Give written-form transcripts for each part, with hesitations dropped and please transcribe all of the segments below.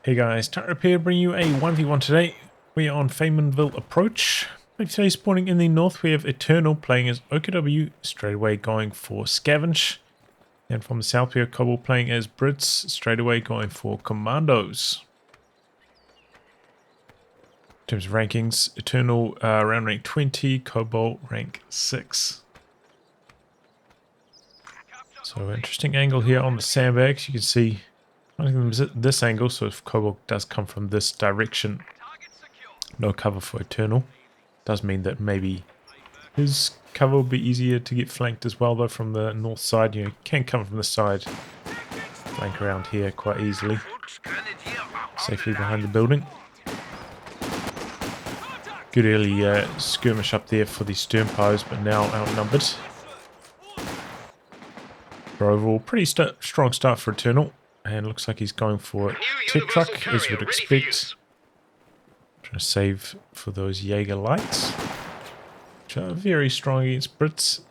Hey guys, Tarrap here, bringing you a 1v1 today. We are on Faymonville approach. Today spawning in the north, we have Eternal playing as OKW, straight away going for Scavenge. And from the south we have Kobal playing as Brits, straight away going for Commandos. In terms of rankings, Eternal around rank 20, Kobal rank 6. So interesting angle here on the sandbags. You can see this angle, so if Kobal does come from this direction, no cover for Eternal. Does mean that maybe his cover will be easier to get flanked as well, though, from the north side. You can come from this side, flank around here quite easily, safely behind the building. Good early skirmish up there for the stern pies, but now outnumbered. But overall, pretty strong start for Eternal. And looks like he's going for tech truck, as you would expect. Trying to save for those Jaeger lights, which are very strong against Brits.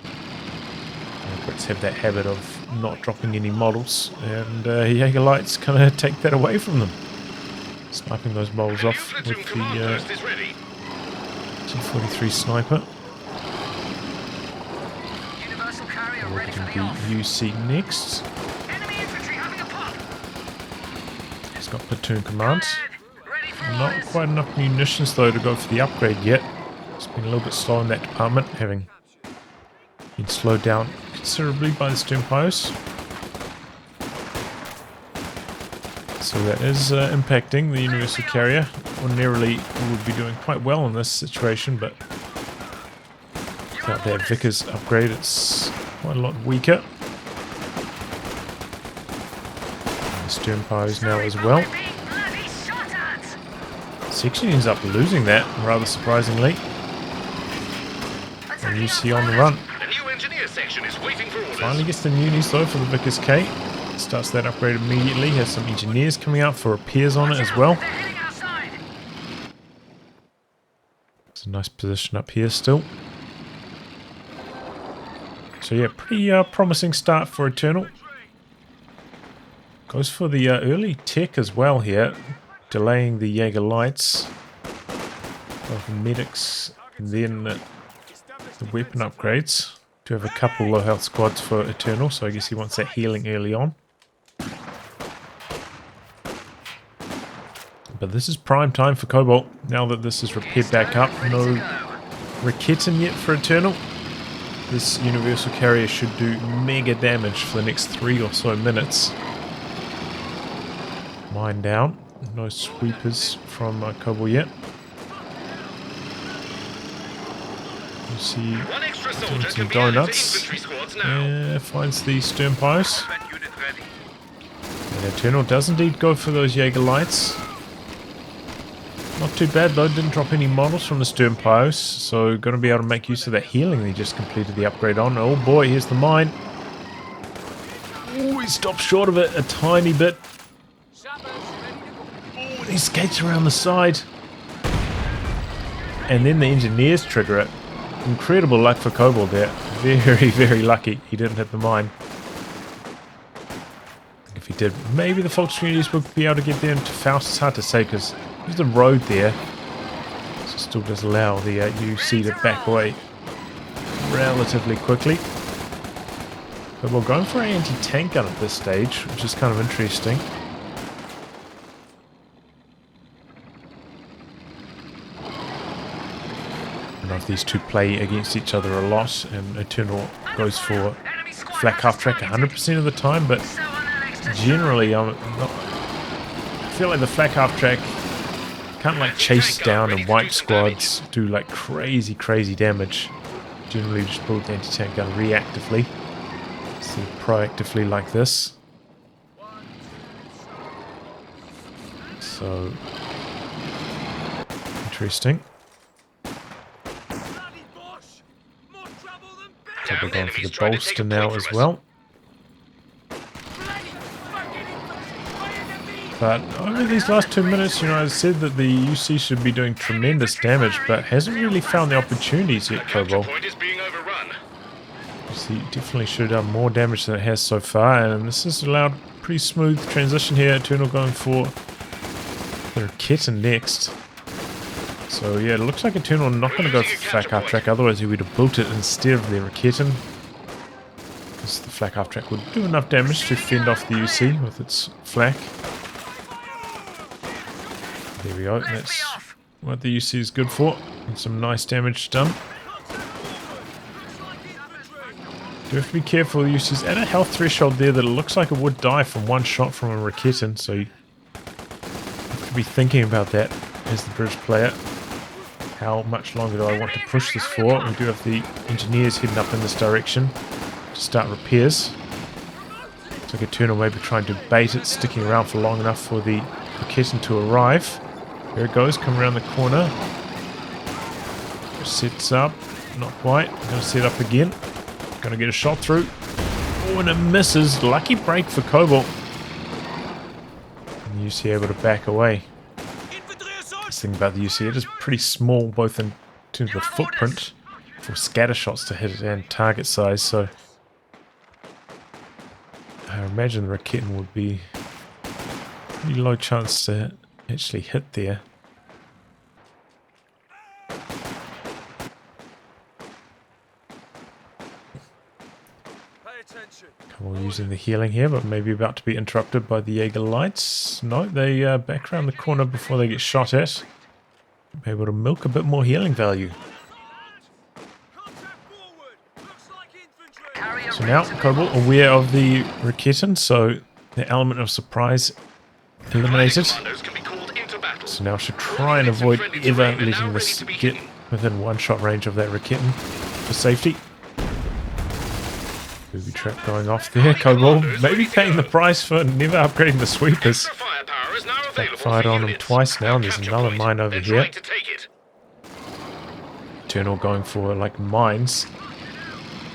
And Brits have that habit of not dropping any models, and Jaeger lights kind of take that away from them. Sniping those models off with the T-43 sniper. We're getting the UC next. Got platoon command. Not quite enough munitions though to go for the upgrade yet. It's been a little bit slow in that department, having been slowed down considerably by the stern pies. So that is impacting the universal carrier. Ordinarily would be doing quite well in this situation, but without that Vickers upgrade it's quite a lot weaker. Stern pies now as well. Section ends up losing that, rather surprisingly. And UC on the run. Finally gets the Munis though for the Vickers K. Starts that upgrade immediately. Has some engineers coming out for repairs on it as well. It's a nice position up here still. So yeah, pretty promising start for Eternal. Goes for the early tech as well here, delaying the Jaeger lights of the medics, and then the weapon upgrades. Do have a couple low health squads for Eternal, so I guess he wants that healing early on. But this is prime time for Kobal, now that this is repaired back up. No Raketin yet for Eternal. This universal carrier should do mega damage for the next 3 or so minutes. Mine down. No sweepers from Kobal yet. You see doing some donuts. Finds the stern pies. And Eternal does indeed go for those Jaeger lights. Not too bad though, didn't drop any models from the stern pies, so going to be able to make use of that healing they just completed the upgrade on. Oh boy, here's the mine. Oh, he stopped short of it a tiny bit. He skates around the side. And then the engineers trigger it. Incredible luck for Kobal there. Very, very lucky he didn't hit the mine. If he did, maybe the Fox communities would be able to get there into Faust. It's hard to say because there's the road there. So it still does allow the UC to back away relatively quickly. Kobal going for an anti-tank gun at this stage, which is kind of interesting. These two play against each other a lot, and Eternal goes for flak half track 100% of the time, but generally I feel like the flak half track can't like chase down and wipe squads, do like crazy damage. Generally just build the anti-tank gun reactively instead of proactively like this. So interesting. So we're going for the bolster now as well. But over these last 2 minutes, you know, I said that the UC should be doing tremendous damage, but hasn't really found the opportunities yet, Kobal. UC definitely should have done more damage than it has so far, and this has allowed pretty smooth transition here. Eternal going for the Raketen next. So yeah, it looks like Eternal not going to go for flak half track, otherwise he would have built it instead of the Raketen. Because the flak half track would do enough damage to fend off the UC with its flak. There we go, that's what the UC is good for. And some nice damage done. Do have to be careful, the UC's at a health threshold there that it looks like it would die from one shot from a Raketen, so you have to be thinking about that as the bridge player. How much longer do I want to push this for? We do have the engineers heading up in this direction to start repairs. Looks like Eternal maybe trying to bait it, sticking around for long enough for the Raketen to arrive. There it goes, come around the corner. Sets up, not quite. Going to set up again. Going to get a shot through. Oh, and it misses. Lucky break for Kobal. And the UC able to back away. This thing about the UC, it is pretty small, both in terms of footprint for scatter shots to hit it and target size. So I imagine the Raketen would be pretty low chance to actually hit there. We're using the healing here, but maybe about to be interrupted by the Jaeger lights. No, they back around the corner before they get shot at. Be able to milk a bit more healing value. So now Kobal aware of the Raketen, so the element of surprise eliminated. So now should try and avoid ever letting this get within one shot range of that Raketen for safety. Booby trap going off there. Kobal maybe paying the price for never upgrading the sweepers. Backfired on him twice now. There's another mine over here. Eternal going for like mines.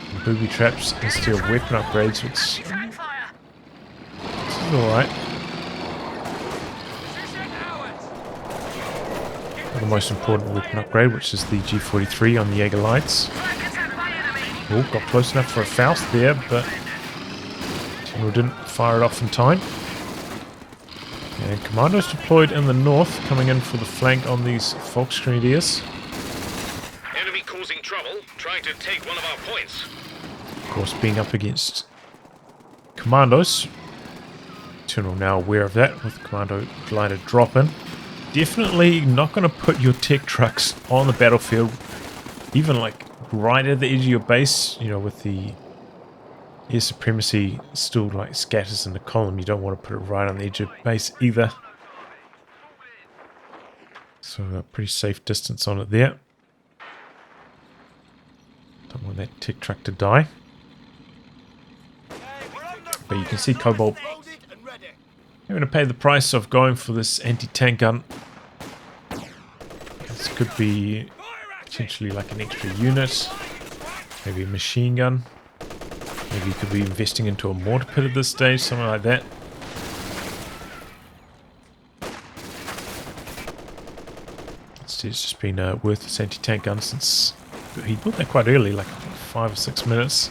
And booby traps instead of weapon upgrades, which is alright. The most important weapon upgrade, which is the G43 on the Jaeger lights. Oh, got close enough for a Faust there, but Eternal didn't fire it off in time. And Commandos deployed in the north, coming in for the flank on these Volksgrenadiers. Enemy causing trouble, trying to take one of our points. Of course, being up against Commandos. Eternal now aware of that with Commando glider dropping. Definitely not going to put your tech trucks on the battlefield, even like right at the edge of your base, you know, with the air supremacy still like scatters in the column. You don't want to put it right on the edge of base either. So a pretty safe distance on it there. Don't want that tech truck to die. But you can see Kobal going to pay the price of going for this anti-tank gun. This could be potentially like an extra unit, maybe a machine gun. Maybe you could be investing into a mortar pit at this stage, something like that. It's just been worth this anti-tank gun since he built that quite early, like 5 or 6 minutes.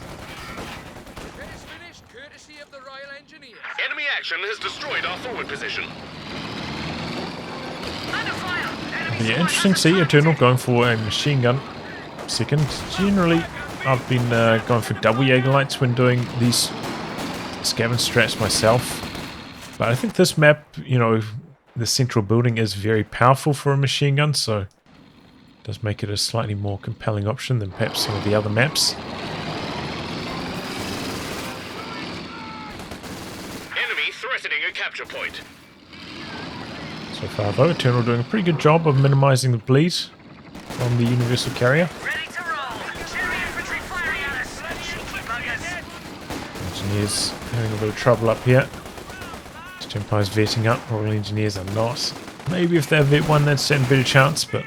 Enemy action has destroyed our forward position. Yeah, interesting to see Eternal going for a machine gun second. Generally, I've been going for double Jaeger lights when doing these Scavenge strats myself. But I think this map, you know, the central building is very powerful for a machine gun, so it does make it a slightly more compelling option than perhaps some of the other maps. Enemy threatening a capture point. So far though, Eternal doing a pretty good job of minimizing the bleed from the universal carrier. Engineers having a bit of trouble up here. Empire's vetting up, Royal Engineers are not. Maybe if they vet one, they'd stand a better chance, but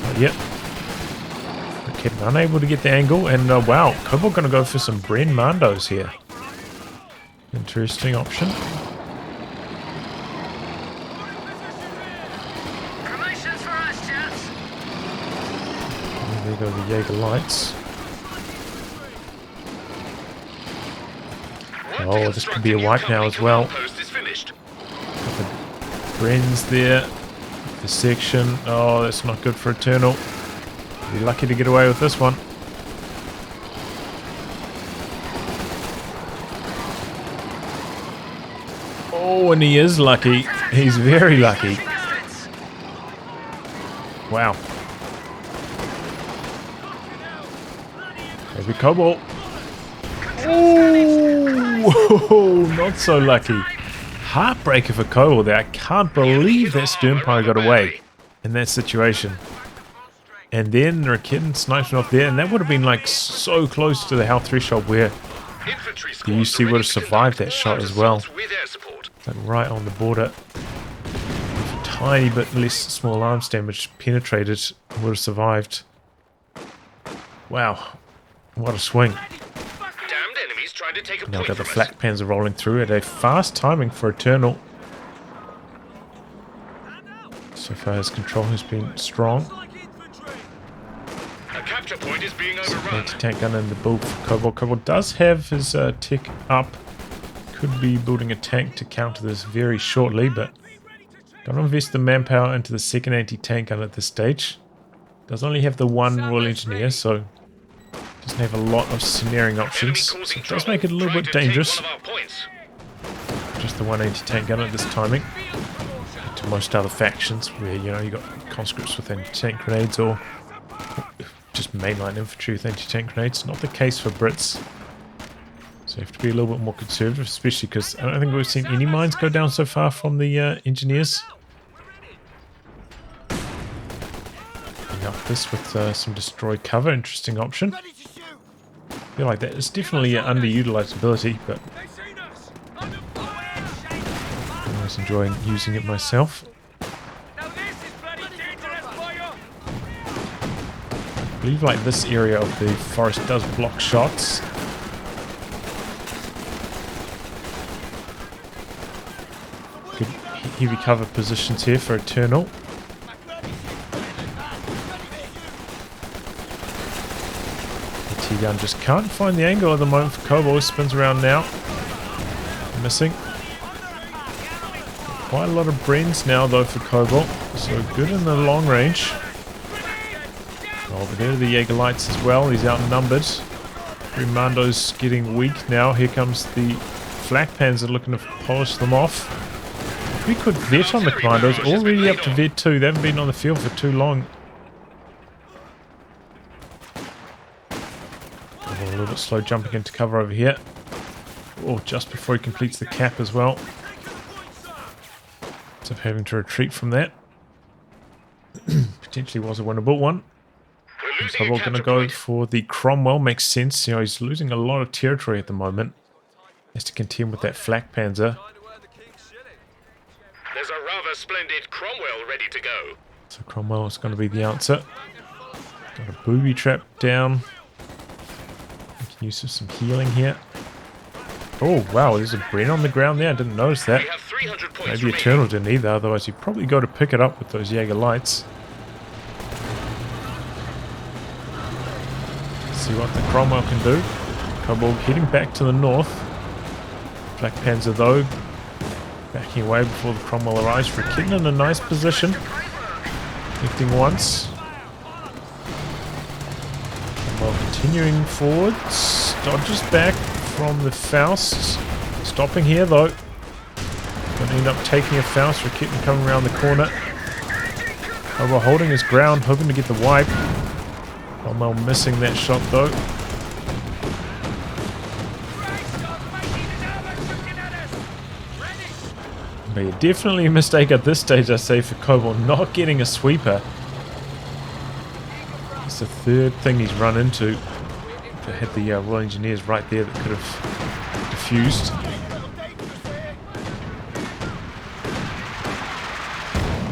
not yet. Raketen unable to get the angle, and wow, Kobal going to go for some Commandos here. Interesting option. There go the Jaeger lights. Oh, this could be a wipe now as well. The Bren's there. The section. Oh, that's not good for Eternal. Be lucky to get away with this one. Oh, and he is lucky. He's very lucky. Wow. Maybe Kobal. Oh, not so lucky. Heartbreaker for Kobal there. I can't believe that Sternpire got away in that situation. And then Rakitten sniped him off there, and that would have been like so close to the health threshold where the UC would have survived that shot as well. Like right on the border. If a tiny bit less small arms damage penetrated, would have survived. Wow. What a swing. Now we've got the flak panzer rolling through at a fast timing for Eternal. So far his control has been strong. A capture point is being overrun. Anti-tank gun in the build for Kobal. Kobal does have his tech up. Could be building a tank to counter this very shortly, but don't invest the manpower into the second anti-tank gun at this stage. Does only have the one Royal Engineer, so doesn't have a lot of snaring options. So it does make it a little bit dangerous. Just the one anti-tank gun at this timing. To most other factions where, you know, you got conscripts with anti-tank grenades or just mainline infantry with anti-tank grenades. Not the case for Brits. So you have to be a little bit more conservative, especially because I don't think we've seen any mines go down so far from the engineers. Bring up this with some destroyed cover, interesting option. I feel like that is definitely an underutilized ability, but I'm always enjoying using it myself. I believe like this area of the forest does block shots. Good heavy cover positions here for Eternal. The T-gun just can't find the angle at the moment for Kobal. Spins around now. Missing. Quite a lot of Brens now though for Kobal. So good in the long range. Over there are the Jägerlights as well. He's outnumbered. Commandos getting weak now. Here comes the flak panzer looking to polish them off. We could vet on the Commandos, already up to vet 2. They haven't been on the field for too long. A little bit slow jumping into cover over here. Or just before he completes the cap as well. So having to retreat from that. Potentially was a winnable one. So we're going to go for the Cromwell. Makes sense. You know, he's losing a lot of territory at the moment. Has to contend with that flak panzer. There's a rather splendid Cromwell ready to go. So Cromwell is going to be the answer. Got a booby trap down. Making use of some healing here. Oh wow, there's a Bren on the ground there. I didn't notice that. Maybe Eternal didn't either, otherwise you'd probably go to pick it up with those Jägerlights. See what the Cromwell can do. Kobal heading back to the north. Black Panzer though backing away before the Cromwell arrives. Rakitten in a nice position. Connecting once. Cromwell continuing forwards. Dodges back from the Faust. Stopping here though. Going to end up taking a Faust. Rakitten coming around the corner. Kobal holding his ground, hoping to get the wipe. Cromwell missing that shot though. But yeah, definitely a mistake at this stage, I say, for Kobal not getting a sweeper. It's the third thing he's run into. They had the Royal Engineers right there that could have diffused.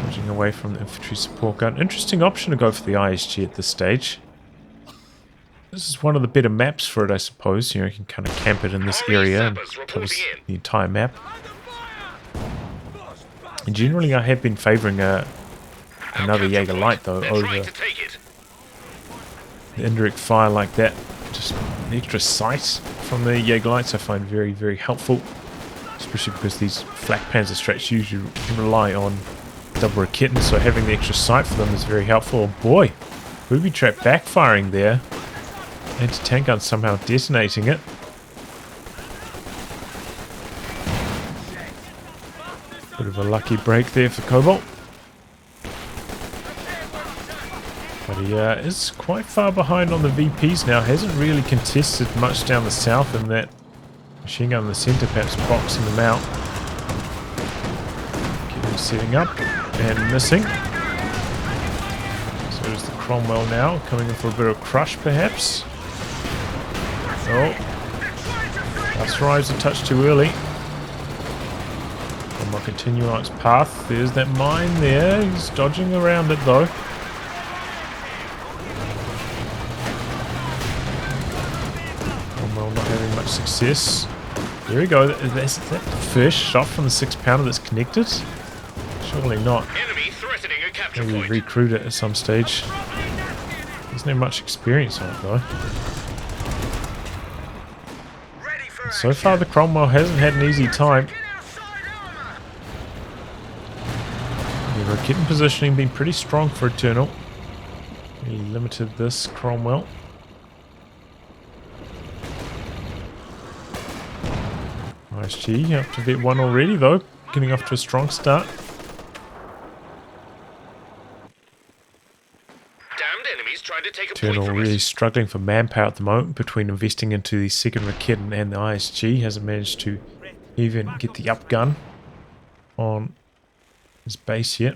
Pushing away from the infantry support gun. Interesting option to go for the ISG at this stage. This is one of the better maps for it, I suppose. You know, you can kind of camp it in this area and covers the entire map. And generally, I have been favouring another Jägerlight though over the indirect fire like that Just an extra sight from the Jägerlights I find very, very helpful. Especially because these flak panzer strats usually rely on double kitten, so having the extra sight for them is very helpful. Oh boy, booby trap backfiring there. Anti-tank gun somehow detonating it. Bit of a lucky break there for Kobal. But he is quite far behind on the VPs now. Hasn't really contested much down the south in that machine gun in the centre, perhaps boxing them out. Getting setting up and missing. So is the Cromwell now, coming in for a bit of crush perhaps. Oh, that's arrives a touch too early. Cromwell continue on its path. There's that mine there. He's dodging around it though. Cromwell not having much success. There we go. Is that the first shot from the 6-pounder that's connected? Surely not. Enemy threatening a capture Maybe point. recruit it at some stage. There's no much experience on it though. So far the Cromwell hasn't had an easy time. The Rakitten positioning been pretty strong for Eternal. He limited this Cromwell. ISG up to vet 1 already though, getting off to a strong start. Damned enemies trying to take a point Eternal from really us. struggling for manpower at the moment between investing into the second Rakitten and the ISG. Hasn't managed to even get the up gun on his base yet.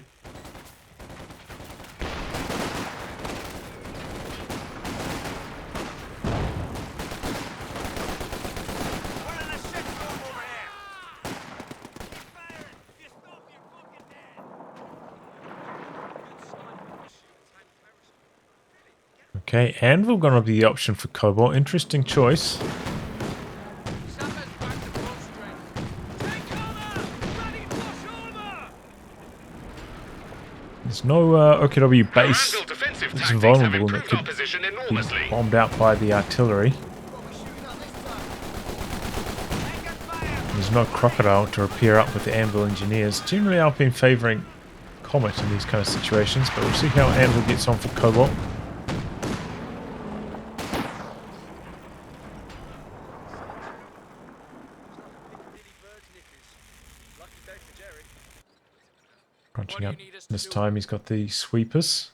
Okay, Anvil gonna be the option for Kobal. Interesting choice. There's no OKW base Handle defensive that's tactics have vulnerable that improved our could position be enormously. bombed out by the artillery. There's no Crocodile to repair up with the Anvil engineers. Generally I've been favouring Comet in these kind of situations, but we'll see how Anvil gets on for Kobal. Crunching up. This time he's got the sweepers.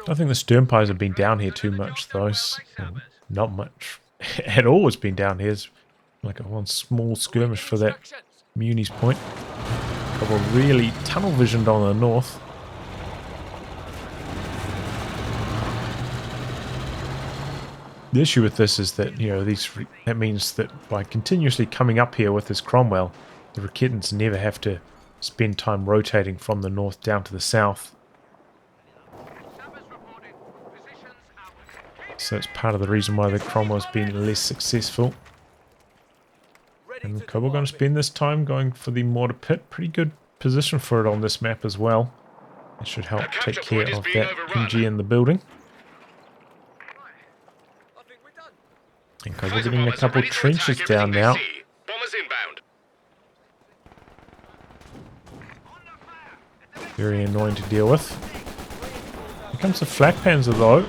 I think the Sternpies have been down here too much though. Not much at all has been down here. It's like a one small skirmish for that Muni's point. Couple really tunnel visioned on the north. The issue with this is that, you know, that means that by continuously coming up here with this Cromwell, the Rakittans never have to spend time rotating from the north down to the south. So it's part of the reason why the Cromwell's been less successful. And Kobal going to spend this time going for the mortar pit. Pretty good position for it on this map as well. It should help take care of that MG in the building. And Kobal getting a couple trenches down now. Bombers inbound. Very annoying to deal with. Here comes the flak panzer though.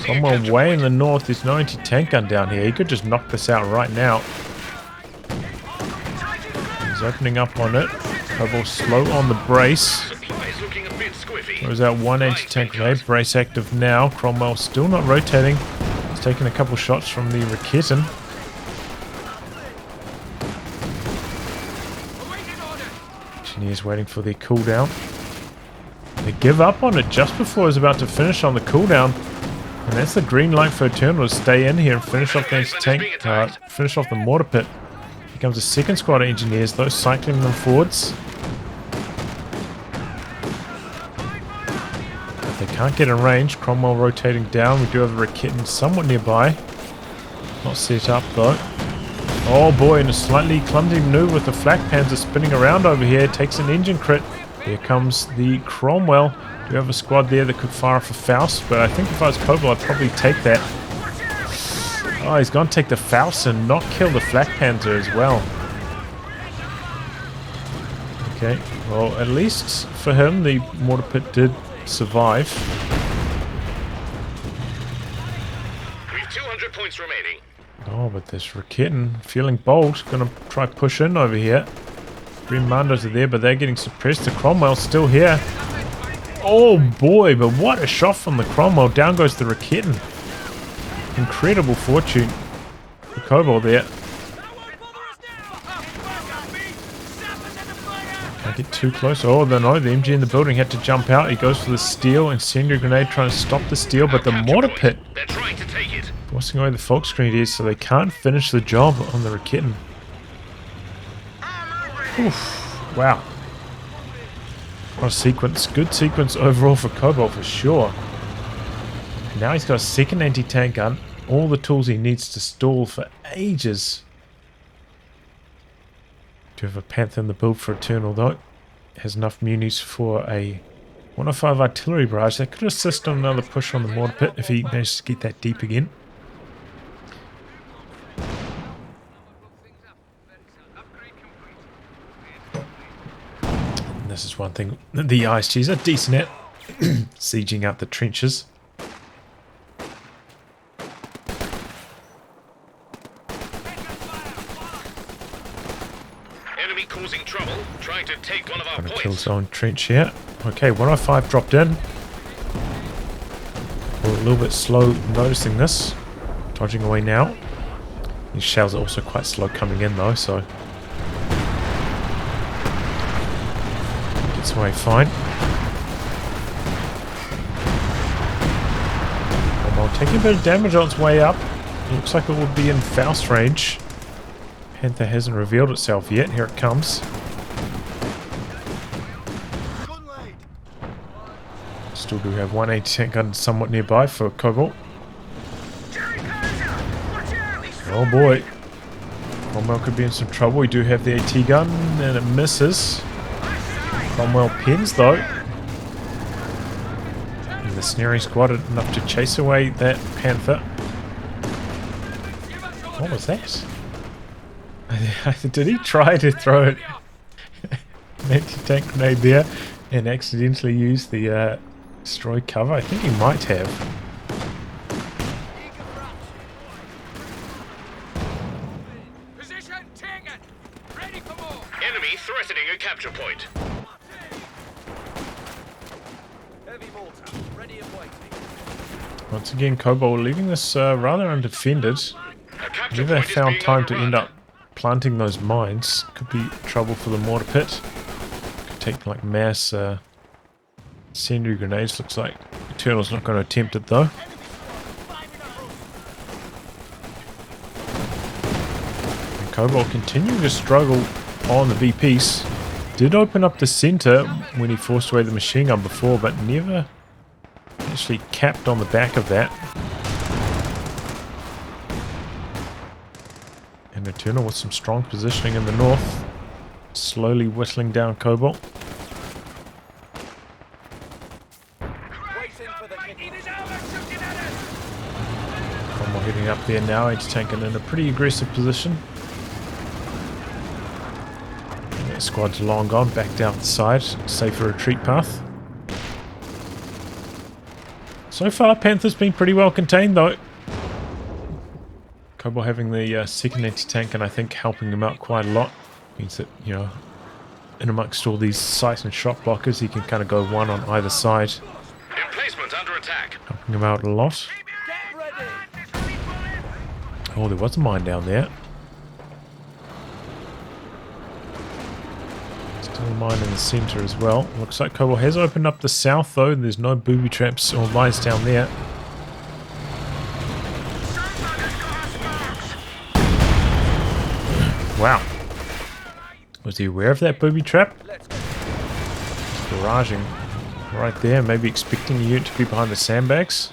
Somewhere way in the north, there's no anti-tank gun down here. He could just knock this out right now. He's opening up on it. Kobal slow on the brace. Supplies looking a bit squiffy. Throws out one anti-tank grenade. Brace active now. Cromwell still not rotating. He's taking a couple shots from the Rakitten. Engineers waiting for their cooldown. They give up on it just before it's about to finish on the cooldown. And that's the green light for Eternal to stay in here and finish off the anti-tank, finish off the mortar pit. Here comes a second squad of engineers, those cycling them forwards. But they can't get in range. Cromwell rotating down. We do have a Rakitten somewhat nearby. Not set up though. Oh boy, in a slightly clumsy maneuver with the flak panzer spinning around over here. Takes an engine crit. Here comes the Cromwell. We have a squad there that could fire off a Faust, but I think if I was Kobal, I'd probably take that. Oh, he's going to take the Faust and not kill the Flak Panther as well. Okay, well, at least for him, the mortar pit did survive. We've 200 points remaining. Oh, but this Raketin, feeling bold, going to try push in over here. Commandos are there, but they're getting suppressed. The Cromwell's still here. Oh boy, but what a shot from the Cromwell. Down goes the Raketin. Incredible fortune for Kobal there. Can't get too close. Oh, no, the MG in the building had to jump out. He goes for the steel. Incendiary grenade trying to stop the steel, but the mortar pit They're trying to take it. forcing away the Fox grenadiers, so they can't finish the job on the Raketin. Oof, wow. What a sequence. Good sequence overall for Kobal for sure. Now he's got a second anti-tank gun. All the tools he needs to stall for ages. Do have a Panther in the build for Eternal though. Has enough munis for a 105 artillery barrage. That could assist on another push on the mortar pit if he manages to get that deep again. This is one thing the ISGs are decent at, sieging out the trenches. Enemy causing trouble, trying to take one of our Gonna points. kill his own trench here. Okay, 105 dropped in. We're a little bit slow noticing this. Dodging away now. These shells are also quite slow coming in though, so gets away fine. Well, taking a bit of damage on its way up. Looks like it would be in Faust range. Panther hasn't revealed itself yet. Here it comes. Still do have one anti-tank gun somewhat nearby for Kobal. Oh boy. Cromwell could be in some trouble. We do have the AT gun and it misses. Cromwell pins though. And the snaring squad had enough to chase away that Panther. What was that? Did he try to throw an anti-tank grenade there and accidentally use the destroy cover? I think he might have. Position taken. Ready for more. Enemy threatening a capture point. Heavy mortar, ready and waiting. Once again, Kobal leaving this rather undefended. Never found time to end up planting those mines. Could be trouble for the mortar pit. Could take like mass incendiary grenades. Looks like Eternal's not going to attempt it though. And Kobal continuing to struggle on the VPs. Did open up the center when he forced away the machine gun before, but never actually capped on the back of that. And Eternal with some strong positioning in the north. Slowly whittling down Kobal. Cromwell heading up there now. He's taken in a pretty aggressive position. And that squad's long gone. Back down the side. Safer retreat path. So far, Panther's been pretty well contained though. Kobal having the second anti-tank and I think helping him out quite a lot. Means that, you know, in amongst all these sight and shot blockers, he can kind of go one on either side. Emplacement under attack. Helping him out a lot. Oh, there was a mine down there. Still a mine in the center as well. Looks like Kobal has opened up the south though. There's no booby traps or mines down there. Wow. Was he aware of that booby trap? Just barraging right there, maybe expecting the unit to be behind the sandbags.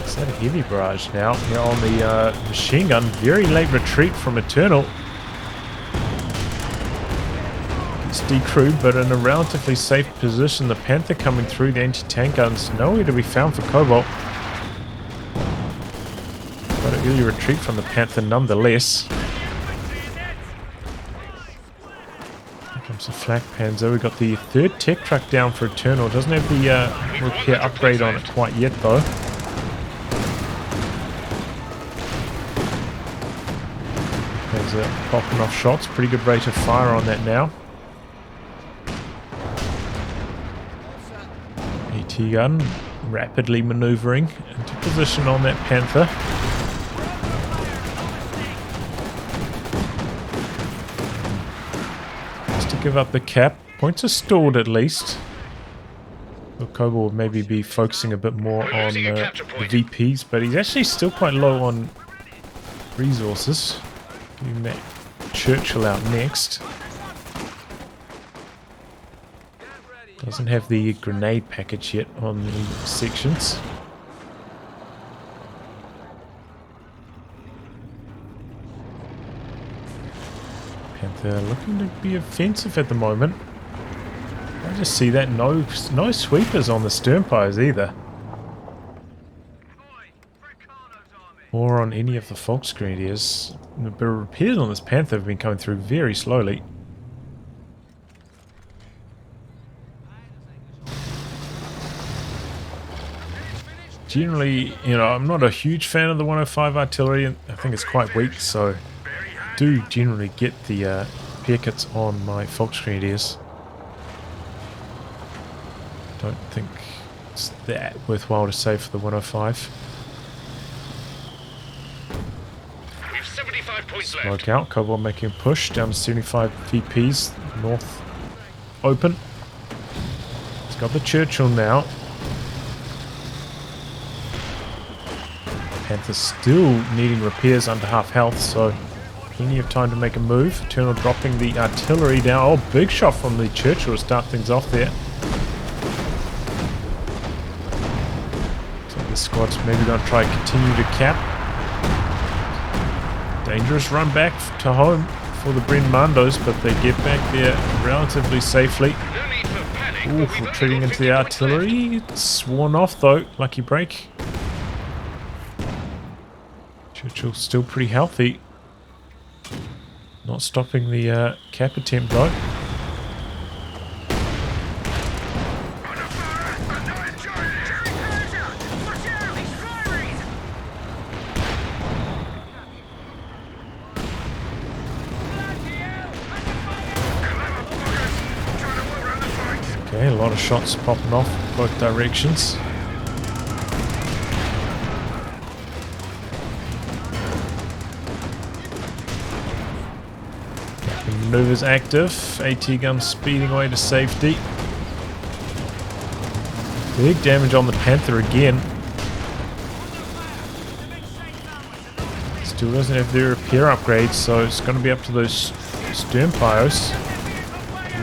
Is that a heavy barrage now? Yeah, on the machine gun. Very late retreat from Eternal. It's decrewed, but in a relatively safe position. The Panther coming through, the anti-tank guns nowhere to be found for Kobal. But an early retreat from the Panther nonetheless. Here comes the flak Panzer. We've got the third tech truck down for Eternal. Doesn't have the repair upgrade on it quite yet though. Panzer popping off shots. Pretty good rate of fire on that now. AT gun rapidly maneuvering into position on that Panther. Just to give up the cap. Points are stalled at least. Well, Kobal will maybe be focusing a bit more on the VPs, but he's actually still quite low on resources. Getting that Churchill out next. Doesn't have the grenade package yet on the sections. Panther looking to be offensive at the moment. I just see that no sweepers on the sternpires either. Or on any of the Volksgrenadiers. The repairs on this Panther have been coming through very slowly. Generally, you know, I'm not a huge fan of the 105 artillery, and I think it's quite weak, so I do generally get the repair kits on my Volksgrenadiers. Don't think it's that worthwhile to save for the 105. We've 75 points Smoke out, Kobal making a push down to 75 VPs, north open. He's got the Churchill now. Panther still needing repairs under half health, so plenty of time to make a move. Eternal dropping the artillery down. Oh, big shot from the Churchill to start things off there. So the squad's maybe going to try and continue to cap. Dangerous run back to home for the Commandos, but they get back there relatively safely. Ooh, retreating into the artillery. It's sworn off though. Lucky break. Churchill's still pretty healthy. Not stopping the cap attempt though. Okay, a lot of shots popping off both directions. Maneuvers active, AT gun speeding away to safety. Big damage on the Panther again. Still doesn't have their repair upgrades, so it's going to be up to those sternpires.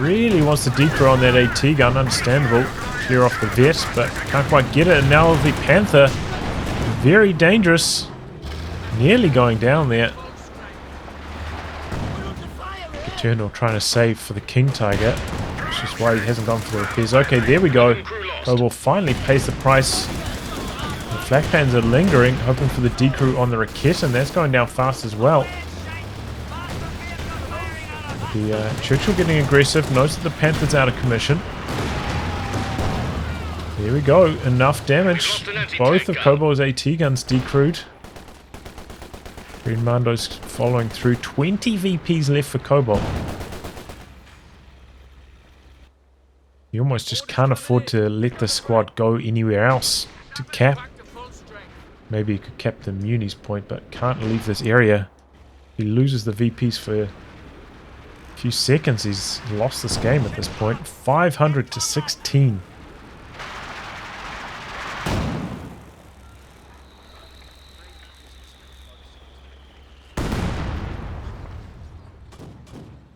Really wants to decrew on that AT gun, understandable. Clear off the vet, but can't quite get it. And now the Panther, very dangerous. Nearly going down there. Eternal trying to save for the King Tiger, which is why he hasn't gone for the repairs. Okay, there we go. Kobal finally pays the price. The flak pans are lingering, hoping for the decrew on the Raketa, and that's going down fast as well. The Churchill getting aggressive, knows that the Panther's out of commission. There we go, enough damage. Both of Kobal's AT guns decrewed. Commandos following through. 20 VPs left for Kobal. You almost just can't afford to let the squad go anywhere else to cap. Maybe you could cap the Muni's point, but can't leave this area. He loses the VPs for a few seconds. He's lost this game at this point. 500 to 16.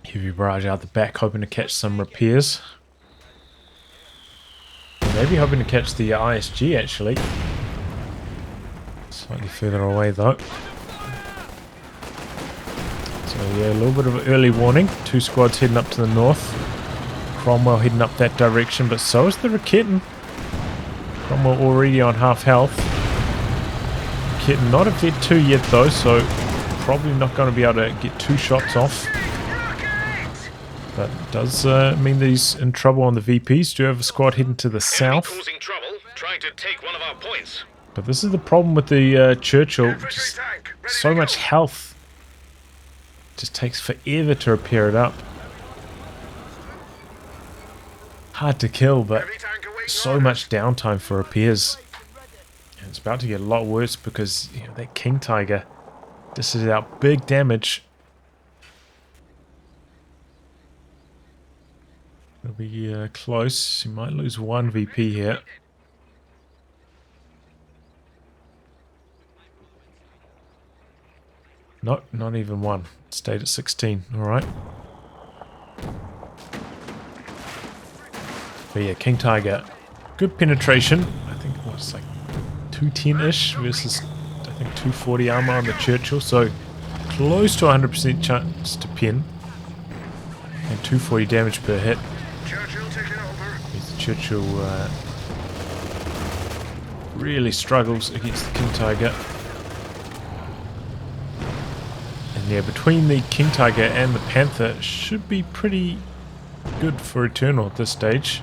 Heavy barrage out the back, hoping to catch some repairs. Maybe hoping to catch the ISG actually. Slightly further away though. So yeah, a little bit of an early warning. Two squads heading up to the north. Cromwell heading up that direction, but so is the Raketen. Cromwell already on half health. Raketen not a Vet 2 yet though, so probably not going to be able to get 2 shots off. But it does mean that he's in trouble on the VPs. Do have a squad heading to the south. Causing trouble, trying to take one of our points. But this is the problem with the Churchill. Just so much health. Just takes forever to repair it up. Hard to kill, but so much downtime for repairs. And it's about to get a lot worse because that King Tiger dishes out big damage. It'll be close. He might lose 1 VP here. No, not even 1. Stayed at 16. Alright. But yeah, King Tiger. Good penetration. I think it was like 210-ish versus I think 240 armor on the Churchill. So close to 100% chance to pin. And 240 damage per hit. The Churchill really struggles against the King Tiger. And yeah, between the King Tiger and the Panther should be pretty good for Eternal at this stage.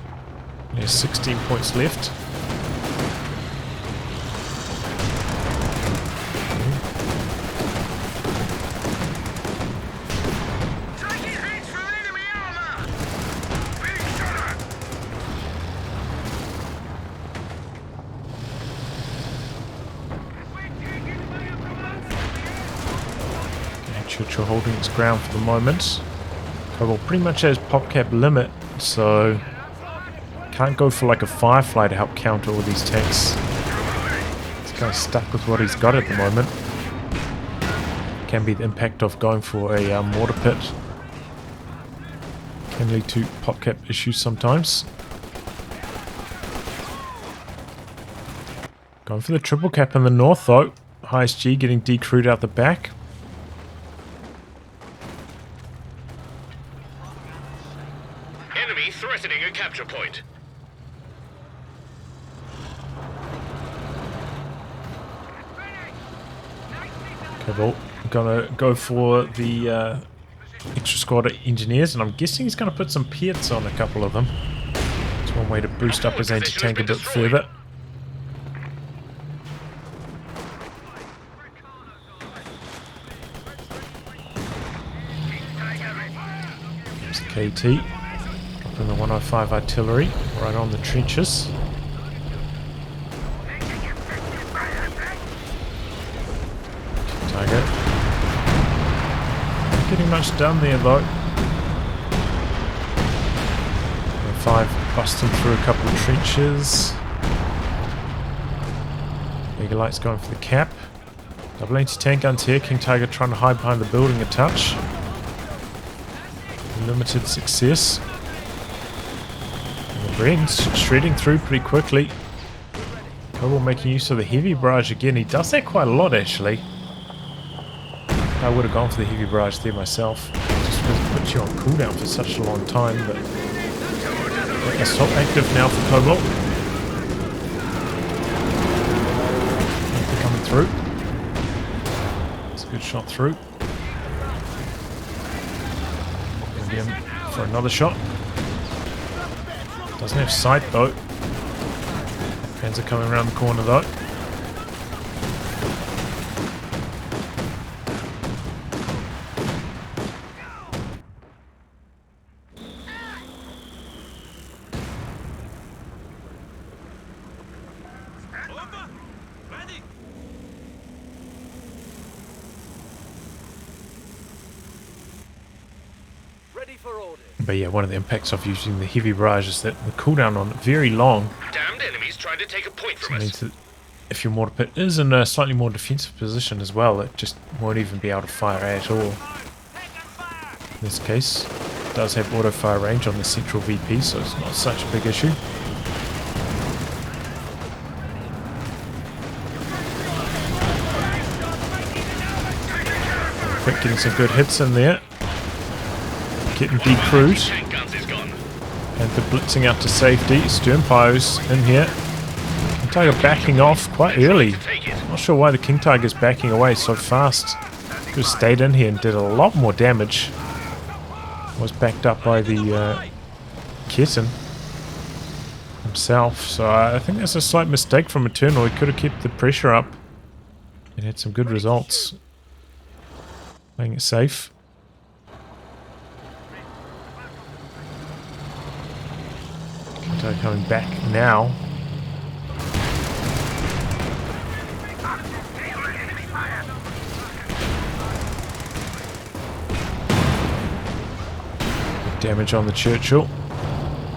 There's 16 points left. Churchill holding its ground for the moment. Kobal pretty much has pop cap limit, so can't go for like a Firefly to help counter all these tanks. He's kind of stuck with what he's got at the moment. Can be the impact of going for a mortar pit. Can lead to pop cap issues sometimes. Going for the triple cap in the north though. Highest G getting decrewed out the back. Enemy threatening a capture point. Kobal gonna go for the extra squad of engineers, and I'm guessing he's gonna put some Piets on a couple of them. It's one way to boost up his anti-tank a bit further. There's a KT. Dropping the 105 artillery right on the trenches. Tiger. Not getting much done there though. 5 busting through a couple of trenches. Eagle Light's going for the cap. Double anti-tank guns here. King Tiger trying to hide behind the building a touch. Limited success. And the Brenn's shredding through pretty quickly. Kobal making use of the heavy barrage again. He does that quite a lot actually. I would have gone for the heavy barrage there myself. Just because it puts you on cooldown for such a long time. But assault active now for Kobal. Coming through. It's a good shot through. Him for another shot. Doesn't have sight though. Panzer coming around the corner though. But yeah, one of the impacts of using the heavy barrage is that the cooldown on it very long. Damned enemies trying to take a point from Means us. that if your mortar pit is in a slightly more defensive position as well, it just won't even be able to fire at all. In this case, it does have auto fire range on the central VP, so it's not such a big issue. Quick, getting some good hits in there. Getting decrewed. Panther blitzing out to safety. Stern Pyros in here. King Tiger backing off quite early. Not sure why the King Tiger's backing away so fast. Could have stayed in here and did a lot more damage. Was backed up by the Kitten himself. So I think that's a slight mistake from Eternal. He could have kept the pressure up and had some good results. Playing it safe. King Tiger coming back now. Damage on the Churchill.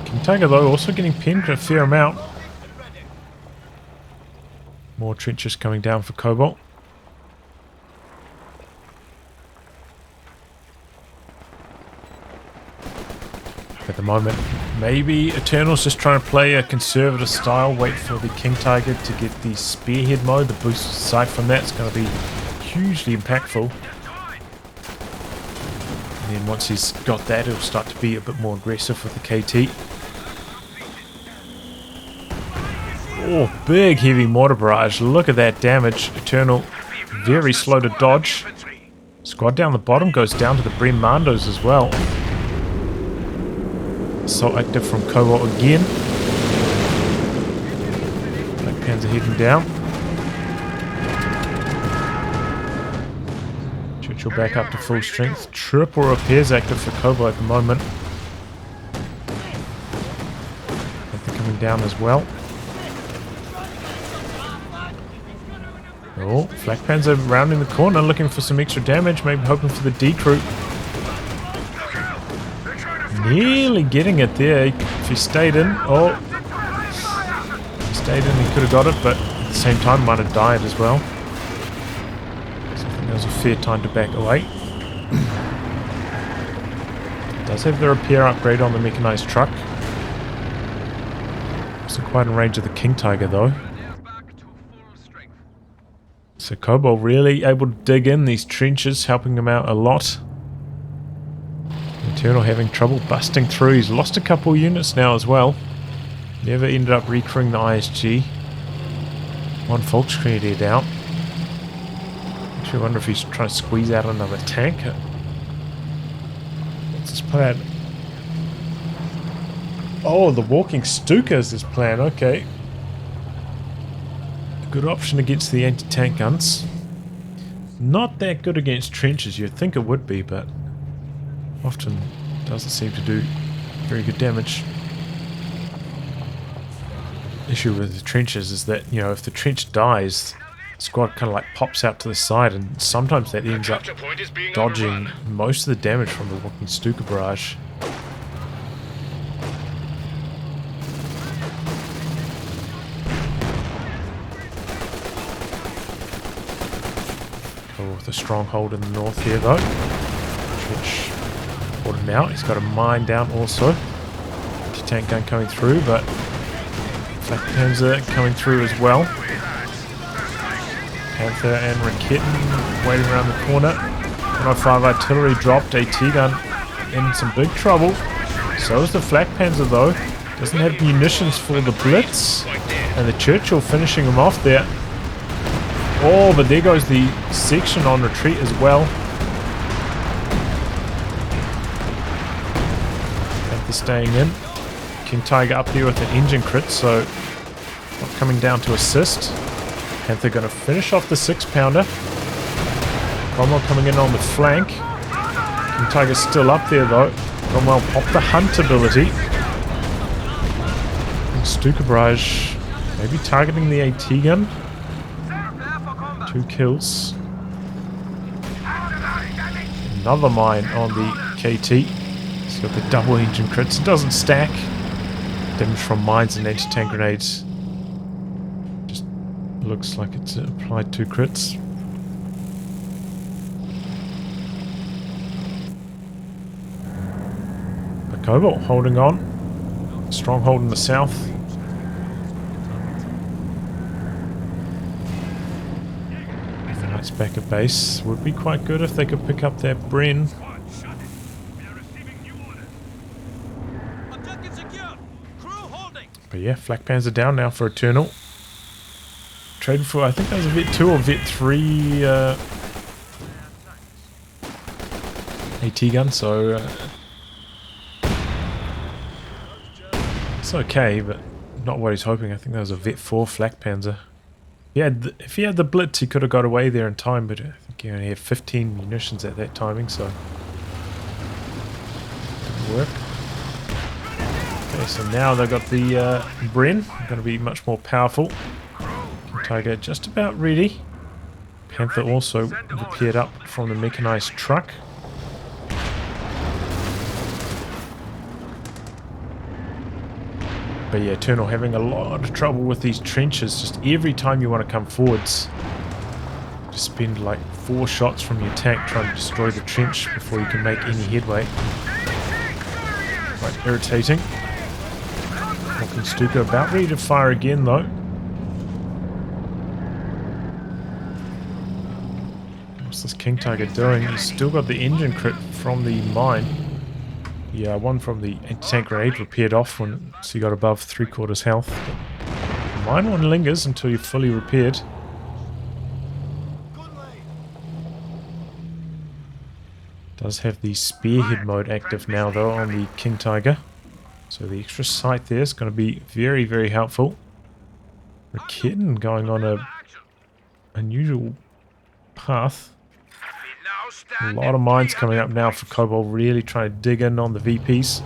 King Tiger though also getting pinned a fair amount. More trenches coming down for Kobal. At the moment, maybe Eternal's just trying to play a conservative style, wait for the King Tiger to get the spearhead mode. The boost sight from that's going to be hugely impactful. And then once he's got that, he'll start to be a bit more aggressive with the KT. Oh, big heavy mortar barrage. Look at that damage. Eternal very slow to dodge. Squad down the bottom goes down to the Commandos as well. Assault active from Kobal again. Black Panzer heading down. Back up to full strength. Triple repairs active for Kobal at the moment. They're coming down as well. Oh, Flak Panzer rounding the corner, looking for some extra damage, maybe hoping for the decrew. Nearly getting it there. If he stayed in, if he stayed in, he could have got it, but at the same time might have died as well. That was a fair time to back away. Does have the repair upgrade on the mechanized truck. Wasn't quite in range of the King Tiger though. So Kobal really able to dig in these trenches, helping him out a lot. Eternal having trouble busting through. He's lost a couple units now as well. Never ended up recrewing the ISG. One Volksgrenadier down. I wonder if he's trying to squeeze out another tank. What's his plan? Oh, the walking Stuka is his plan. Okay. A good option against the anti-tank guns. Not that good against trenches. You'd think it would be, but often doesn't seem to do very good damage. Issue with the trenches is that, you know, if the trench dies, squad kind of like pops out to the side, and sometimes that ends up dodging most of the damage from the walking Stuka barrage. Cool, with a stronghold in the north here though. Trench ordered out. He's got a mine down also. Anti-tank gun coming through, but Flak Panzer coming through as well. Panther and Raketen waiting around the corner. 105 artillery dropped. AT gun in some big trouble. So is the Flak Panzer though. Doesn't have munitions for the blitz. And the Churchill finishing him off there. Oh, but there goes the section on retreat as well. Panther staying in. King Tiger up there with an engine crit, so not coming down to assist. Panther going to finish off the 6-pounder. Cromwell coming in on the flank. King Tiger's still up there though. Cromwell popped the hunt ability. And Stuka barrage maybe targeting the AT gun. 2 kills. Another mine on the KT. He's got the double engine crits. It doesn't stack. Damage from mines and anti-tank grenades. Looks like it's applied 2 crits. But Kobal holding on. Stronghold in the south. A nice back at base. Would be quite good if they could pick up that Bren. Objective secure. But yeah, flak pans are down now for Eternal. Traded for, I think that was a Vet 2 or Vet 3 AT gun, so it's okay, but not what he's hoping. I think that was a Vet 4 flak panzer. Yeah, if he had the Blitz, he could have got away there in time, but I think he only had 15 munitions at that timing, so didn't work. Okay, so now they've got the Bren, going to be much more powerful. Tiger just about ready. Panther also repaired up from the mechanized truck. But yeah, Eternal having a lot of trouble with these trenches. Just every time you want to come forwards, just spend like 4 shots from your tank trying to destroy the trench before you can make any headway. Quite irritating. Walking Stuka about ready to fire again though. What's this King Tiger doing? He's still got the engine crit from the mine. Yeah, one from the anti-tank grenade repaired off once he got above 3/4 health. But the mine one lingers until you're fully repaired. Does have the spearhead mode active now though on the King Tiger. So the extra sight there is going to be very, very helpful. Raketen going on a unusual path. A lot of mines coming up now for Kobal, really trying to dig in on the VPs.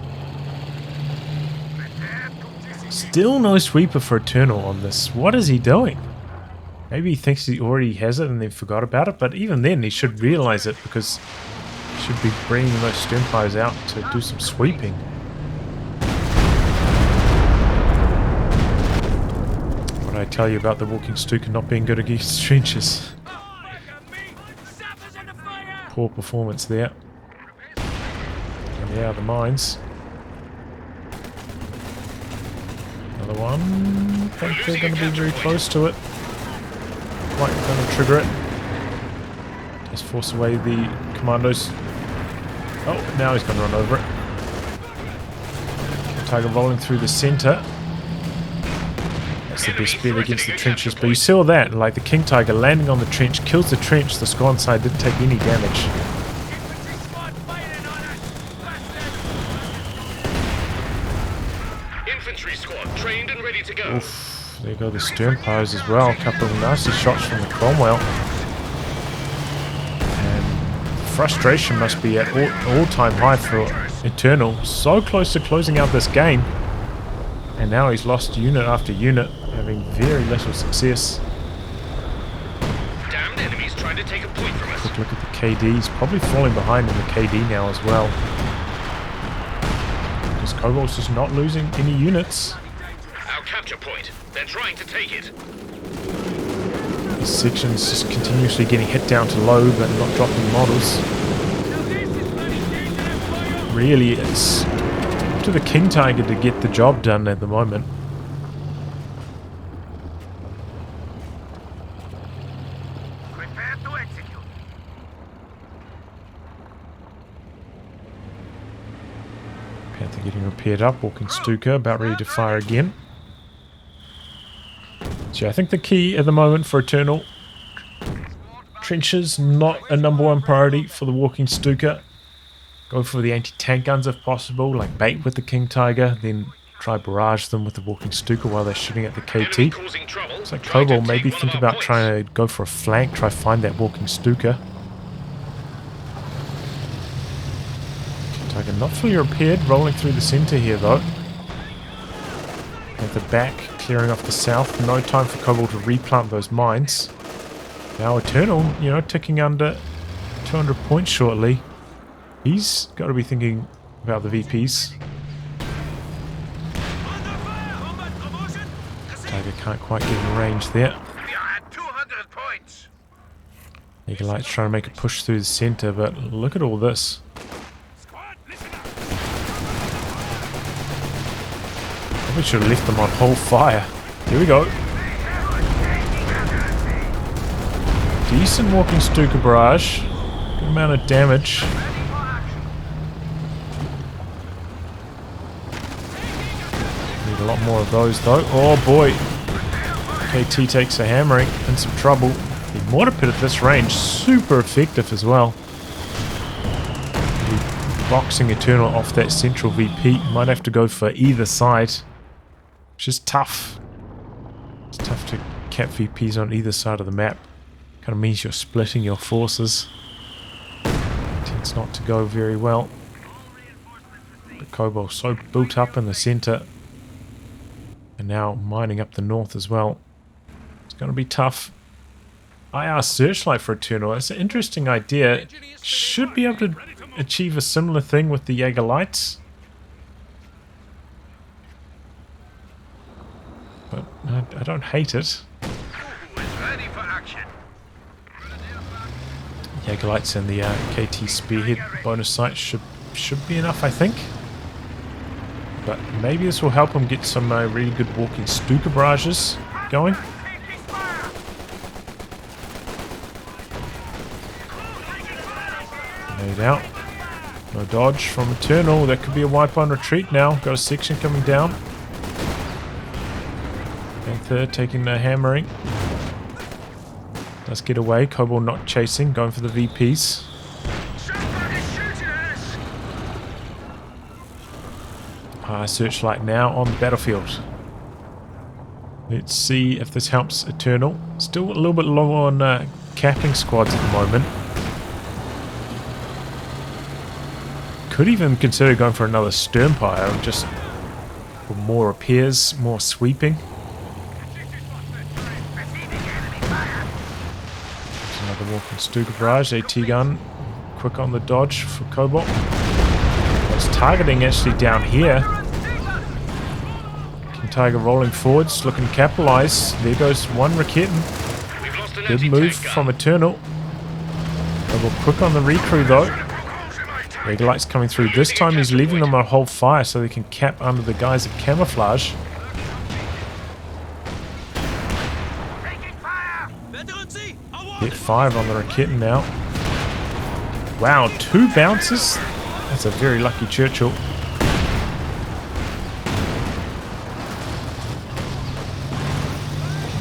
Still no sweeper for Eternal on this. What is he doing? Maybe he thinks he already has it and then forgot about it, but even then he should realize it because he should be bringing those Sternfires out to do some sweeping. What did I tell you about the walking Stuka not being good against trenches? Poor performance there. And yeah, the mines. Another one. I think they're going to be very close to it. Quite going to trigger it. Just force away the Commandos. Oh, now he's going to run over it. Tiger rolling through the center. That's the best bet against the trenches. But you saw that, like the King Tiger landing on the trench, kills the trench, the Squad side didn't take any damage. Infantry squad trained and ready to go. Oof, there go the Sternfires as well. A couple of nasty shots from the Cromwell. And frustration must be at all-time high for Eternal. So close to closing out this game. And now he's lost unit after unit, having very little success. Damned enemies trying to take a point from us. Quick look at the KD. He's probably falling behind in the KD now as well. Because Kobal's just not losing any units. Our capture point. They're trying to take it. This section's just continuously getting hit down to low, but not dropping models. Really, it's to the King Tiger to get the job done at the moment. Prepare to execute. Panther getting repaired up, walking Stuka, about ready to fire again. So I think the key at the moment for Eternal, trenches not a #1 priority for the walking Stuka. Go for the anti-tank guns if possible, like bait with the King Tiger, then try barrage them with the walking Stuka while they're shooting at the KT. So Kobal maybe think about trying to go for a flank, try find that walking Stuka. King Tiger not fully repaired, rolling through the center here though. At the back, clearing off the south, no time for Kobal to replant those mines. Now Eternal, you know, ticking under 200 points shortly. He's got to be thinking about the VPs. Tiger can't quite get in range there. We are at 200 points. Eagle Light's trying to make a push through the center, but look at all this. Probably should have left them on whole fire. Here we go. Decent walking Stuka barrage. Good amount of damage. Need a lot more of those though. Oh boy. KT takes a hammering, in some trouble. The mortar pit at this range, super effective as well. Boxing Eternal off that central VP. Might have to go for either side, which is tough. It's tough to cap VPs on either side of the map. Kind of means you're splitting your forces. Tends not to go very well. But Kobal so built up in the center, and now mining up the north as well. It's going to be tough. IR Searchlight for Eternal. It's an interesting idea. Should be able to achieve a similar thing with the Jaeger Lights. But I don't hate it. Jaeger Lights and the KT Spearhead bonus sight should be enough, I think. But maybe this will help him get some really good walking Stuka barrages going. Made out. No dodge from Eternal. That could be a wipe on retreat now. Got a section coming down. Panther taking the hammering. Does get away. Kobal not chasing. Going for the VPs. Searchlight now on the battlefield. Let's see if this helps Eternal. Still a little bit low on capping squads at the moment. Could even consider going for another Sternpire, just for more repairs, more sweeping. There's another walking Stuka barrage, AT gun, quick on the dodge for Kobal. It's targeting actually down here. King Tiger rolling forwards, looking to capitalize. There goes one Raketin. Good move from Eternal. Kobal quick on the recrew though. Jaeger Light's coming through. This time he's leaving them on hold fire so they can cap under the guise of camouflage. Hit 5 on the Raketin now. Wow, 2 bounces? That's a very lucky Churchill.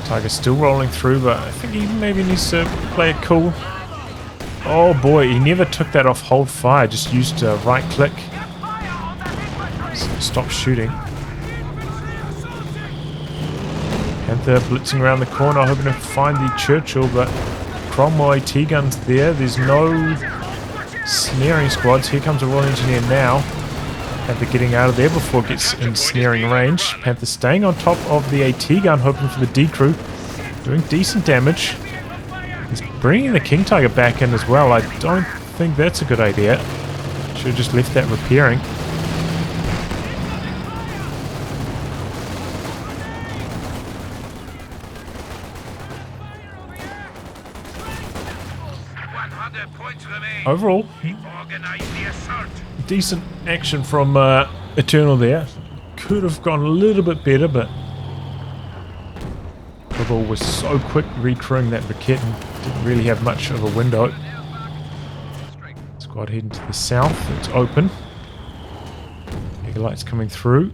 Tiger's still rolling through, but I think he maybe needs to play it cool. Oh boy, he never took that off hold fire, just used right click. Stop shooting. Panther blitzing around the corner, hoping to find the Churchill, but Cromwell AT guns there. There's no snaring squads. Here comes a Royal Engineer now. Panther getting out of there before it gets in snaring range. Panther staying on top of the AT gun, hoping for the decrew. Doing decent damage. He's bringing the King Tiger back in as well. I don't think that's a good idea. Should have just left that repairing. Overall, decent action from Eternal there. Could have gone a little bit better, but Kobal was so quick recrewing that Raketin. Didn't really have much of a window. Squad heading to the south. It's open. Jaeger Light's coming through.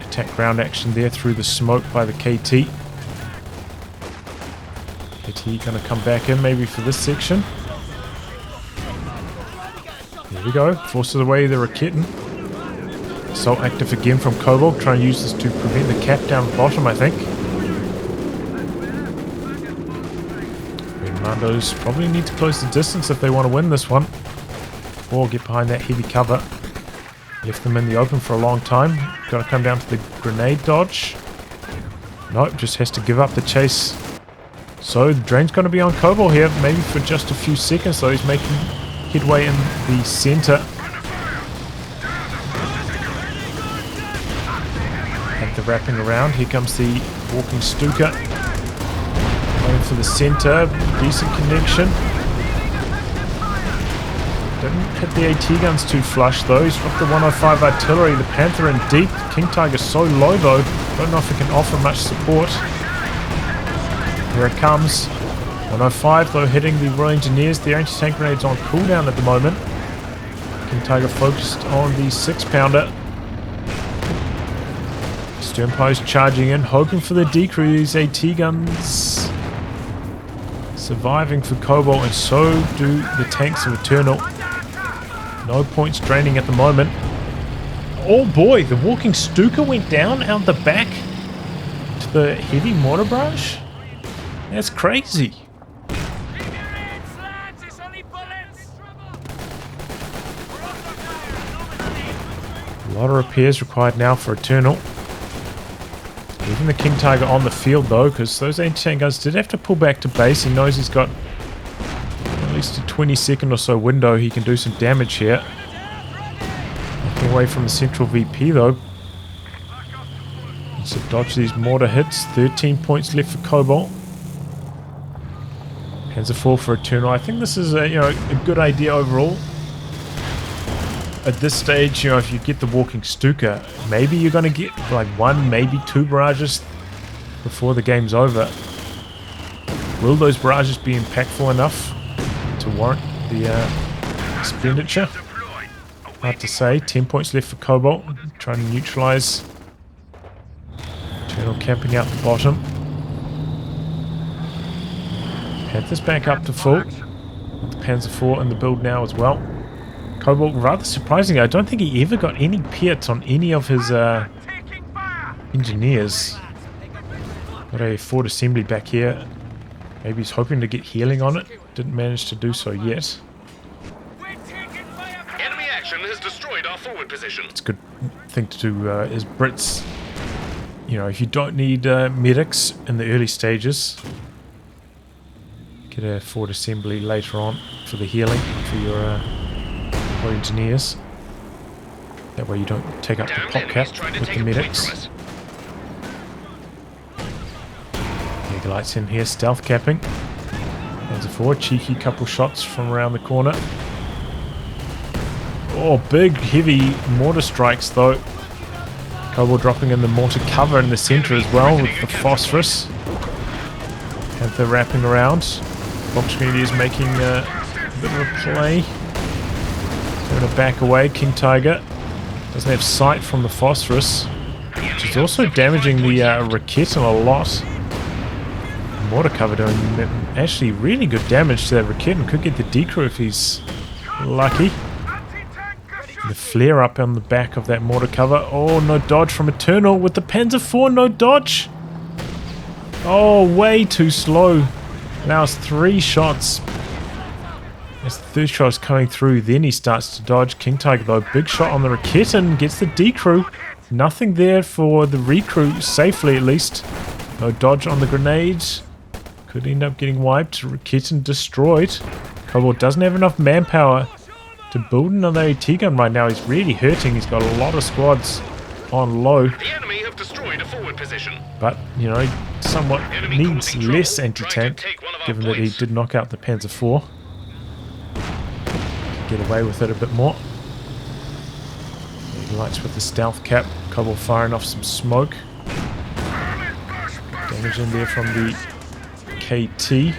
Attack ground action there through the smoke by the KT. KT gonna come back in maybe for this section. There we go. Forces away the Raketin. Assault active again from Kobal. Trying to use this to prevent the cap down the bottom, I think. Commandos probably need to close the distance if they want to win this one. Or get behind that heavy cover. Left them in the open for a long time. Got to come down to the grenade dodge. Nope, just has to give up the chase. So the drain's going to be on Kobal here, maybe for just a few seconds, though. He's making headway in the center. Panther wrapping around. Here comes the walking Stuka. Going for the center. Decent connection. Didn't hit the AT guns too flush, though. He's dropped the 105 artillery. The Panther in deep. King Tiger so low, though. Don't know if it can offer much support. Here it comes. 105 though hitting the Royal Engineers. The anti-tank grenade's on cooldown at the moment. King Tiger focused on the 6-pounder. Stern post charging in, hoping for the decrew. These AT guns surviving for Kobal, and so do the tanks of Eternal. No points draining at the moment. Oh boy, the walking Stuka went down out the back to the heavy mortar barrage. That's crazy. A lot of repairs required now for Eternal. Leaving the King Tiger on the field though, because those anti-tank guns did have to pull back to base. He knows he's got at least a 20-second or so window. He can do some damage here. Looking away from the central VP though. Needs to dodge these mortar hits. 13 points left for Kobal. Panzer IV for Eternal. I think this is a good idea overall. At this stage, if you get the walking Stuka, maybe you're going to get like 1, maybe 2 barrages before the game's over. Will those barrages be impactful enough to warrant the expenditure? Hard to say. 10 points left for Kobal, trying to neutralize. Eternal camping out the bottom. Panthers back up to full. The Panzer IV in the build now as well. Kobal, rather surprisingly, I don't think he ever got any pits on any of his engineers. Got a Ford assembly back here. Maybe he's hoping to get healing on it. Didn't manage to do so yet. Enemy action has destroyed our forward position. It's a good thing to do as Brits. If you don't need medics in the early stages, get a Ford assembly later on for the healing for your engineers. That way you don't take up the pop cap with the medics. Eagle lights in here, stealth capping. Panzer IV, cheeky couple shots from around the corner. Oh, big heavy mortar strikes though. Kobal dropping in the mortar cover in the center as well with the phosphorus. Panther wrapping around. Box Community is making a bit of a play. Going to back away. King Tiger doesn't have sight from the phosphorus, which is also damaging the Raketin a lot. Mortar cover doing actually really good damage to that Raketin. Could get the decrew if he's lucky. The flare up on the back of that mortar cover. Oh, no dodge from Eternal with the Panzer IV. No dodge. Oh, way too slow. Allows 3 shots. As the third shot is coming through, then he starts to dodge. King Tiger though, big shot on the Raketin, gets the decrew. Nothing there for the recrew, safely at least. No dodge on the grenades. Could end up getting wiped. Raketin destroyed. Kobal doesn't have enough manpower to build another AT gun right now. He's really hurting. He's got a lot of squads on low. The enemy have destroyed a forward position. But, somewhat needs less anti-tank, given that he did knock out the Panzer IV. Get away with it a bit more. Lights with the stealth cap. Kobal firing off some smoke. Damage in there from the KT.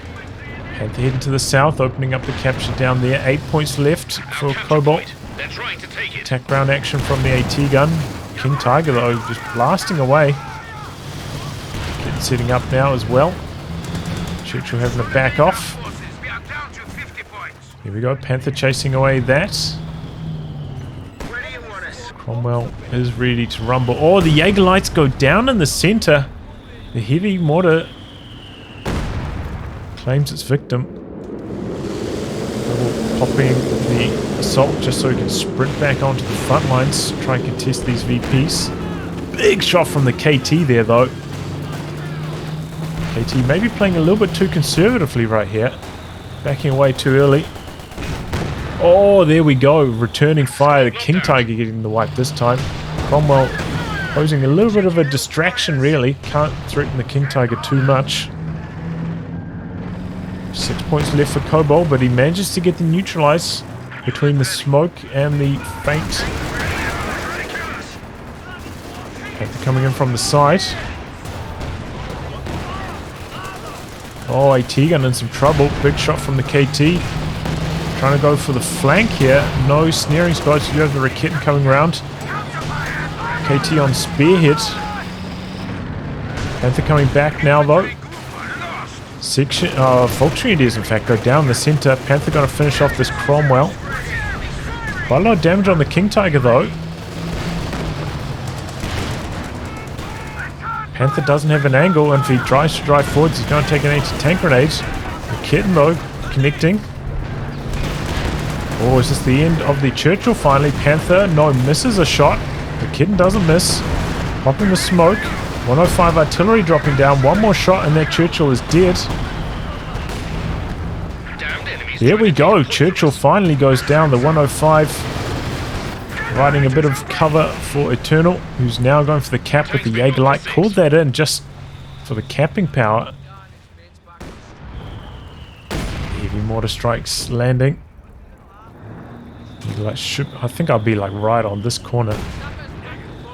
Panther heading to the south, opening up the capture down there. 8 points left for Kobal. Attack ground action from the AT gun. King Tiger though, just blasting away. Getting setting up now as well. Churchill having to back off. Here we go, Panther chasing away that. Cromwell is ready to rumble. Oh, the Jaeger lights go down in the center. The heavy mortar claims its victim. Popping the assault just so he can sprint back onto the front lines, try and contest these VPs. Big shot from the KT there though. KT maybe playing a little bit too conservatively right here. Backing away too early. Oh, there we go. Returning fire. The King Tiger getting the wipe this time. Cromwell posing a little bit of a distraction, really. Can't threaten the King Tiger too much. 6 points left for Kobal, but he manages to get the neutralize between the smoke and the faint. Panther coming in from the side. Oh, AT gun in some trouble. Big shot from the KT. Trying to go for the flank here. No snaring squads. You have the Raketen coming round. KT on spearhead. Panther coming back now though. Section Volksgrenadiers in fact go down the center. Panther going to finish off this Cromwell. Quite a lot of damage on the King Tiger though. Panther doesn't have an angle, and if he tries to drive forwards, he's going to take an anti-tank grenade. The kitten though connecting. Oh, is this the end of the Churchill finally? Panther, no, misses a shot. The kitten doesn't miss. Popping the smoke. 105 artillery dropping down. One more shot and that Churchill is dead. There we go. Churchill finally goes down. The 105 providing a bit of cover for Eternal, who's now going for the cap with the Jaegerlight. Called that in just for the capping power. Heavy mortar strikes landing. Like I think I'll be like right on this corner.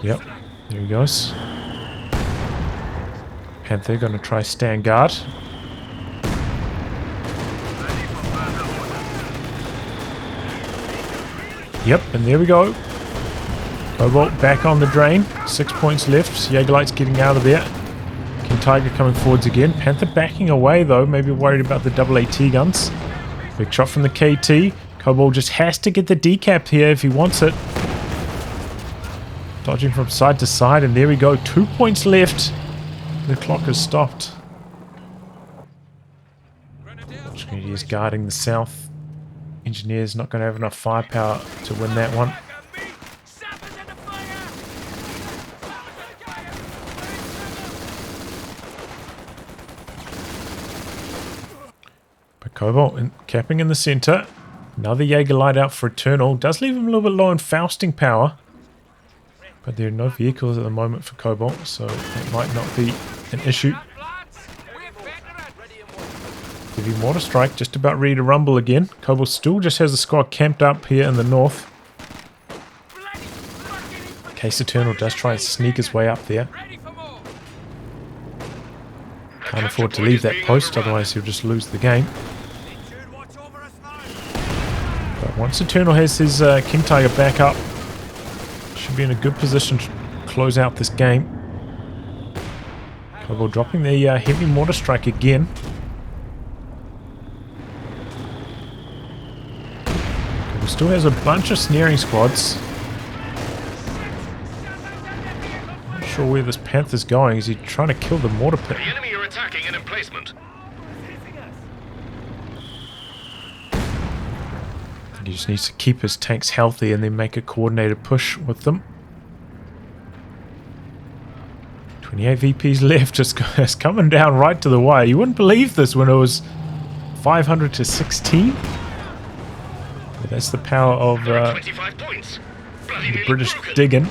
Yep, there he goes. Panther going to try stand guard. Yep, and there we go. Kobal back on the drain. 6 points left. Jaegerlight's getting out of there. King Tiger coming forwards again. Panther backing away though, maybe worried about the double AT guns. Big shot from the KT. Kobal just has to get the decap here if he wants it. Dodging from side to side, and there we go. 2 points left. The clock has stopped. Engineers guarding the south. Engineers not going to have enough firepower to win that one. But Kobal capping in the center. Another Jaegerlight out for Eternal. Does leave him a little bit low in Fausting power. But there are no vehicles at the moment for Kobal, so it might not be an issue. Heavy mortar strike, just about ready to rumble again. Kobal still just has a squad camped up here in the north. In case Eternal does try and sneak his way up there. Can't afford to leave that post, otherwise he'll just lose the game. But once Eternal has his King Tiger back up, should be in a good position to close out this game. Kobal dropping the heavy mortar strike again. Kobal still has a bunch of snaring squads. Not sure where this Panther's going. Is he trying to kill the mortar pit? The enemy are attacking an emplacement. He just needs to keep his tanks healthy and then make a coordinated push with them. 28 VPs left. It's coming down right to the wire. You wouldn't believe this when it was 500 to 16. But that's the power of the British digging.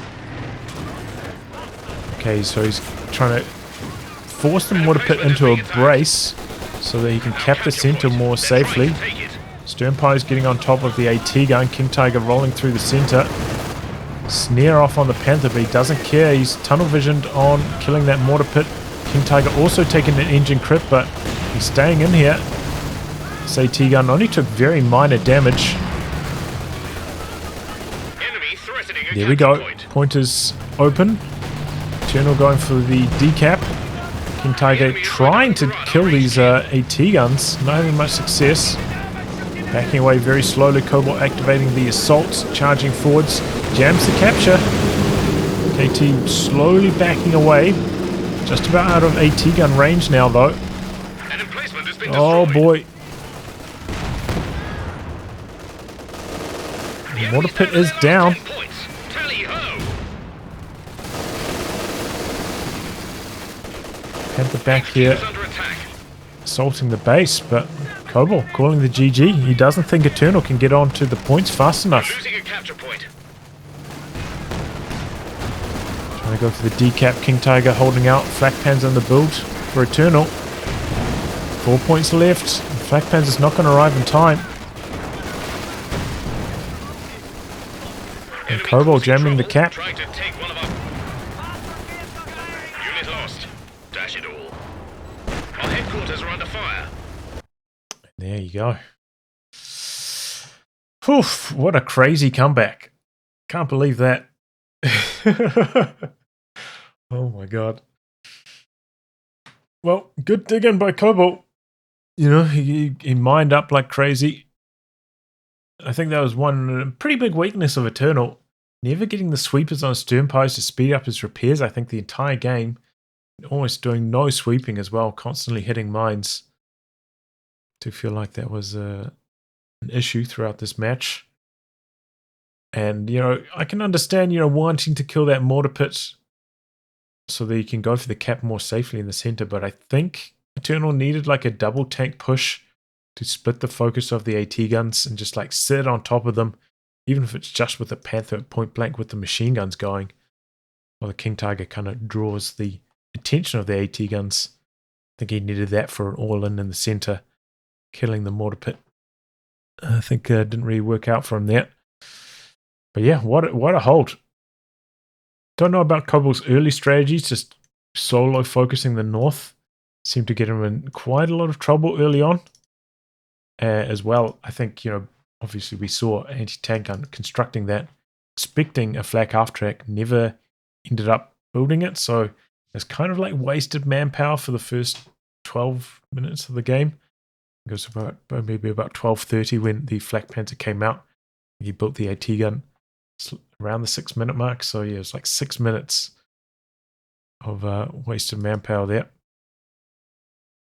Okay, so he's trying to force the mortar pit into a brace so that he can cap the center more safely. Sternpire's getting on top of the AT gun. King Tiger rolling through the center. Snare off on the Panther, but he doesn't care. He's tunnel visioned on killing that mortar pit. King Tiger also taking an engine crit, but he's staying in here. This AT gun only took very minor damage. There we go. Pointers open. Eternal going for the decap. King Tiger trying to kill these AT guns. Not having much success. Backing away very slowly. Kobal activating the assault. Charging forwards. Jams the capture. KT slowly backing away. Just about out of AT gun range now though. Oh boy. The mortar pit is down. Panther back here assaulting the base, but Kobal calling the GG. He doesn't think Eternal can get on to the points fast enough. Trying to go for the decap. King Tiger holding out. Flak Panzer on the build for Eternal. 4 points left. Flak Panzer's not going to arrive in time. And Kobal jamming the cap. There you go. Oof, what a crazy comeback. Can't believe that. Oh my god. Well, good digging by Kobal. You know, he mined up like crazy. I think that was one pretty big weakness of Eternal. Never getting the sweepers on stern post to speed up his repairs. I think the entire game, almost doing no sweeping as well, constantly hitting mines. Do feel like that was an issue throughout this match. And, you know, I can understand, you know, wanting to kill that mortar pit so that you can go for the cap more safely in the center. But I think Eternal needed like a double tank push to split the focus of the AT guns and just like sit on top of them, even if it's just with the Panther at point blank with the machine guns going. Well, the King Tiger kind of draws the attention of the AT guns. I think he needed that for an all-in the center, killing the mortar pit. I think it didn't really work out for him there. But yeah, what a hold. Don't know about Kobal's early strategies, just solo focusing the north. Seemed to get him in quite a lot of trouble early on. As well, I think, you know, obviously we saw anti-tank gun constructing that, expecting a flak half track, never ended up building it. So it's kind of like wasted manpower for the first 12 minutes of the game. It was about maybe about 12:30 when the Flak Panther came out. He built the AT gun around the 6-minute mark. So yeah, it was like 6 minutes of wasted manpower there.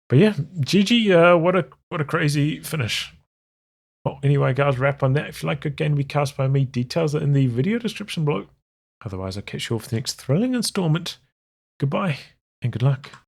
But yeah, GG, what a crazy finish. Well, anyway, guys, wrap on that. If you like good game to be cast by me, details are in the video description below. Otherwise, I'll catch you all for the next thrilling installment. Goodbye and good luck.